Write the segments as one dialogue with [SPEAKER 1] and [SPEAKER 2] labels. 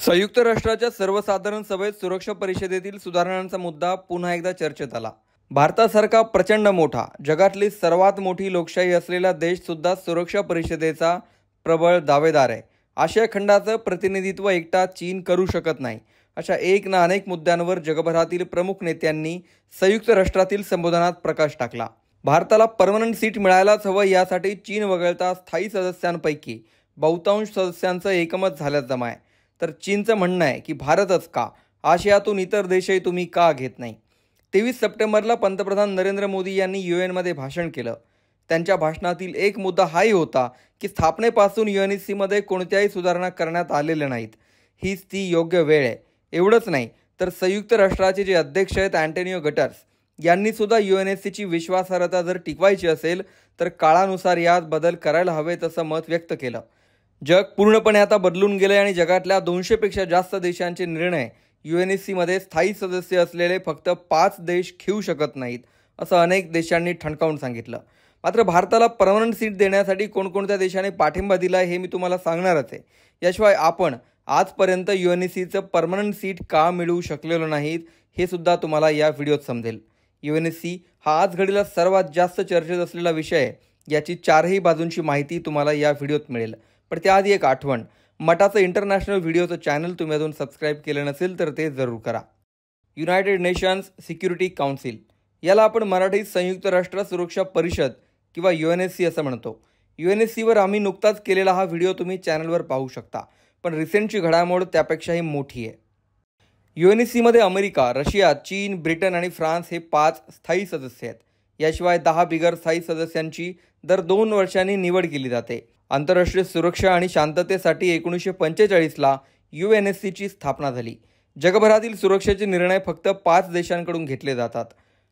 [SPEAKER 1] संयुक्त राष्ट्राच्या सर्वसाधारण सभेत सुरक्षा परिषदेतील सुधारणांचा मुद्दा पुन्हा एकदा चर्चेत आला। भारतासारखा प्रचंड मोठा, जगातली सर्वात मोठी लोकशाही असलेला देश सुद्धा सुरक्षा परिषदेचा प्रबळ दावेदार आहे। आशिया खंडाचं प्रतिनिधित्व एकटा चीन करू शकत नाही, अशा एक ना अनेक मुद्द्यांवर जगभरातील प्रमुख नेत्यांनी संयुक्त राष्ट्रातील संबोधनात प्रकाश टाकला। भारताला परमनंट सीट मिळायलाच हवं, यासाठी चीन वगळता स्थायी सदस्यांपैकी बहुतांश सदस्यांचं एकमत झाल्याचं जमा आहे। तर चीनचं म्हणणं आहे की भारतच का, आशियातून इतर देशही तुम्ही का घेत नाही। 23 सप्टेंबरला पंतप्रधान नरेंद्र मोदी यांनी UN भाषण केलं। त्यांच्या भाषणातील एक मुद्दा हाही होता की स्थापनेपासून UNSC मध्ये कोणत्याही सुधारणा करण्यात आलेल्या नाहीत, हीच ती योग्य वेळ आहे। एवढंच नाही तर संयुक्त राष्ट्राचे जे अध्यक्ष आहेत अँटोनियो गुटेरेस यांनी सुद्धा UNSC ची विश्वासार्हता जर टिकवायची असेल तर काळानुसार यात बदल करायला हवेत असं मत व्यक्त केलं। जग पूर्णपणे आता बदलून गेले आणि जगातल्या 200 पेक्षा जास्त देशांचे निर्णय UNSC मध्ये स्थायी सदस्य असलेले फक्त 5 देश घेऊ शकत नाहीत, असं अनेक देशांनी ठणकावून सांगितलं। मात्र भारताला परमनंट सीट देण्यासाठी कोणकोणत्या देशाने पाठिंबा दिला हे मी तुम्हाला सांगणारच आहे। याशिवाय आपण आजपर्यंत UNSCचं परमनंट सीट का मिळवू शकलेलो नाहीत हे सुद्धा तुम्हाला या व्हिडिओत समजेल। UNSC हा आज घडीला सर्वात जास्त चर्चेत असलेला विषय आहे, याची चारही बाजूंची माहिती तुम्हाला या व्हिडिओत मिळेल। पण त्याआधी एक आठवण, मटाचं इंटरनॅशनल व्हिडिओचं चॅनल तुम्ही अजून सबस्क्राईब केलं नसेल तर ते जरूर करा। युनायटेड नेशन्स सिक्युरिटी काउन्सिल, याला आपण मराठीत संयुक्त राष्ट्र सुरक्षा परिषद किंवा UNSC असं म्हणतो। UNSCवर आम्ही नुकताच केलेला हा व्हिडिओ तुम्ही चॅनलवर पाहू शकता, पण रिसेंटची घडामोड त्यापेक्षाही मोठी आहे। UNSC मध्ये अमेरिका, रशिया, चीन, ब्रिटन आणि फ्रान्स हे 5 स्थायी सदस्य आहेत। याशिवाय 10 बिगर स्थायी सदस्यांची दर 2 वर्षांनी निवड केली जाते। आंतरराष्ट्रीय सुरक्षा आणि शांततेसाठी 1945ला UNSC ची स्थापना झाली। जगभरातील सुरक्षेचे निर्णय फक्त 5 देशांकडून घेतले जातात।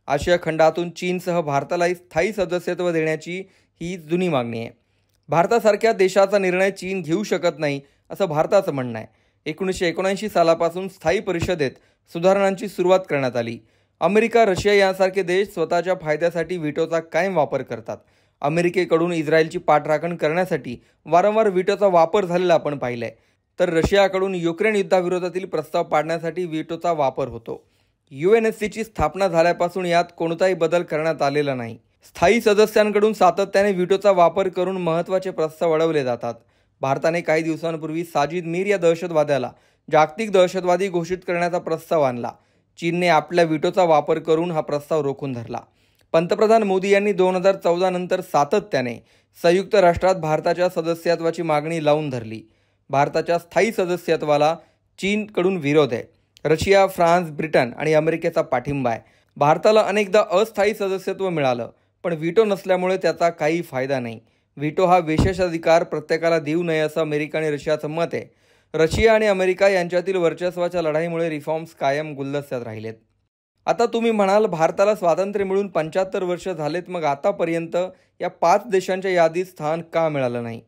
[SPEAKER 1] आशिया खंडातून चीनसह भारतालाही स्थायी सदस्यत्व देण्याची ही जुनी मागणी आहे। भारतासारख्या देशाचा निर्णय चीन घेऊ शकत नाही असं भारताचं म्हणणं आहे। 1979 सालापासून स्थायी परिषदेत सुधारणांची सुरुवात करण्यात आली। अमेरिका, रशिया यांसारखे देश स्वतःच्या फायद्यासाठी व्हीटोचा कायम वापर करतात। अमेरिकेकडून इस्रायलची पाठराखण करण्यासाठी वारंवार व्हीटोचा वापर झालेला आपण पाहिलंय, तर रशियाकडून युक्रेन युद्धाविरोधातील प्रस्ताव पाडण्यासाठी व्हीटोचा वापर होतो। UNSC ची स्थापना झाल्यापासून यात कोणताही बदल करण्यात आलेला नाही। स्थायी सदस्यांकडून सातत्याने व्हीटोचा वापर करून महत्त्वाचे प्रस्ताव अडवले जातात। भारताने काही दिवसांपूर्वी साजिद मीर या दहशतवाद्याला जागतिक दहशतवादी घोषित करण्याचा प्रस्ताव आणला। चीनने आपल्या व्हीटोचा वापर करून हा प्रस्ताव रोखून धरला। पंतप्रधान मोदी यांनी 2014 नंतर सातत्याने संयुक्त राष्ट्रात भारताच्या सदस्यत्वाची मागणी लावून धरली। भारताच्या स्थायी सदस्यत्वाला चीनकडून विरोध आहे। रशिया, फ्रान्स, ब्रिटन आणि अमेरिकेचा पाठिंबा आहे। भारताला अनेकदा अस्थायी सदस्यत्व मिळालं, पण व्हीटो नसल्यामुळे त्याचा काही फायदा नाही। व्हीटो हा विशेषाधिकार प्रत्येकाला देऊ नये असं अमेरिका आणि रशियाचं मत आहे। रशिया आणि अमेरिका यांच्यातील वर्चस्वाच्या लढाईमुळे रिफॉर्म्स कायम गुलदस्त्यात राहिलेत। आता तुम्ही म्हणाल, भारताला स्वातंत्र्य मिळून 75 वर्ष झालेत, मग आतापर्यंत या 5 देशांच्या यादीत स्थान का मिळालं नाही?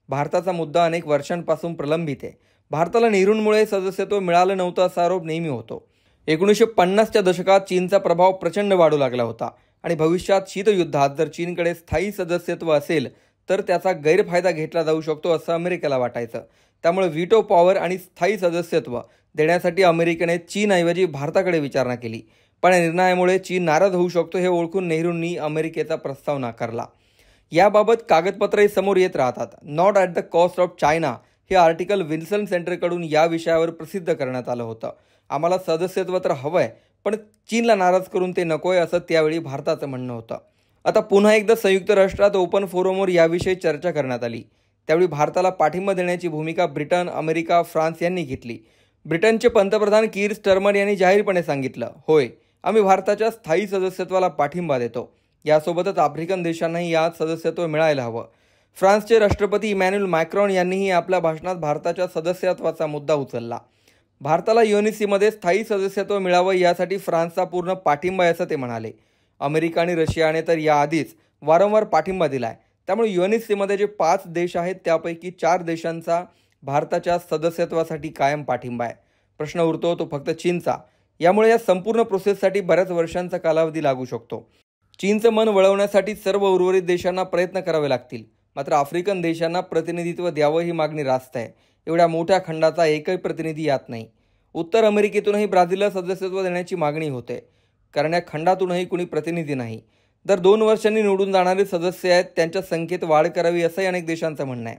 [SPEAKER 1] भारताचा मुद्दा अनेक वर्षांपासून प्रलंबित आहे। भारताला नेहरूंमुळे सदस्यत्व मिळालं नव्हतं असा आरोप नेहमी होतो। 1950च्या दशकात चीनचा प्रभाव प्रचंड वाढू लागला होता आणि भविष्यात शीतयुद्धात जर चीनकडे स्थायी सदस्यत्व असेल तर त्याचा गैरफायदा घेतला जाऊ शकतो असं अमेरिकेला वाटायचं। त्यामुळे व्हीटो पॉवर आणि स्थायी सदस्यत्व देण्यासाठी अमेरिकेने चीनऐवजी भारताकडे विचारणा केली, पण या निर्णयामुळे चीन नाराज होऊ शकतो हे ओळखून नेहरूंनी अमेरिकेचा प्रस्ताव नाकारला। याबाबत कागदपत्रही समोर येत राहतात। Not at the cost of China हे आर्टिकल विल्सन सेंटरकडून या विषयावर प्रसिद्ध करण्यात आलं होतं। आम्हाला सदस्यत्व तर हवंय, पण चीनला नाराज करून ते नकोय असं त्यावेळी भारताचं म्हणणं होतं। आता पुन्हा एकदा संयुक्त राष्ट्रात ओपन फोरमवर याविषयी चर्चा करण्यात आली। त्यावेळी भारताला पाठिंबा देण्याची भूमिका ब्रिटन, अमेरिका, फ्रान्स यांनी घेतली। ब्रिटनचे पंतप्रधान कीर स्टारमर यांनी जाहीरपणे सांगितलं, होय, आम्ही भारताच्या स्थायी सदस्यत्वाला पाठिंबा देतो। यासोबतच आफ्रिकन देशांनाही यात सदस्यत्व मिळायला हवं। फ्रान्सचे राष्ट्रपती इमॅन्युएल मॅक्रॉन यांनीही आपल्या भाषणात भारताच्या सदस्यत्वाचा मुद्दा उचलला। भारताला UNSC मध्ये स्थायी सदस्यत्व मिळावं यासाठी फ्रान्सचा पूर्ण पाठिंबा आहे असं ते म्हणाले। अमेरिका आणि रशियाने तर याआधीच वारंवार पाठिंबा दिलाय। त्यामुळे UNSC मध्ये जे 5 देश आहेत त्यापैकी 4 देशांचा भारताच्या सदस्यत्वासाठी कायम पाठिंबा आहे। प्रश्न उरतो तो फक्त चीनचा। यामुळे या संपूर्ण प्रोसेससाठी बऱ्याच वर्षांचा कालावधी लागू शकतो। चीनचं मन वळवण्यासाठी सर्व उर्वरित देशांना प्रयत्न करावे लागतील, मात्र आफ्रिकन देशांना प्रतिनिधित्व द्यावं ही मागणी रास्त आहे। एवढ्या मोठ्या खंडाचा एकही प्रतिनिधी यात नाही. उत्तर अमेरिकेतूनही ब्राझीलला सदस्यत्व देण्याची मागणी होते, कारण या खंडातूनही कुणी प्रतिनिधी नाही. दर 2 वर्षांनी निवडून जाणारे सदस्य आहेत, त्यांच्या संख्येत वाढ करावी असंही अनेक देशांचं म्हणणं आहे.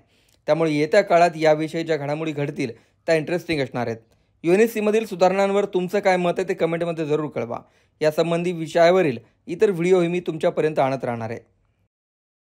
[SPEAKER 1] त्यामुळे येत्या काळात याविषयी ज्या घडामोडी घडतील त्या इंटरेस्टिंग असणार आहेत. UNSCमधील सुधारणांवर तुमचं काय मत आहे ते कमेंटमध्ये जरूर कळवा. यासंबंधी विषयावरील इतर व्हिडिओही मी तुमच्यापर्यंत आणत राहणार आहे.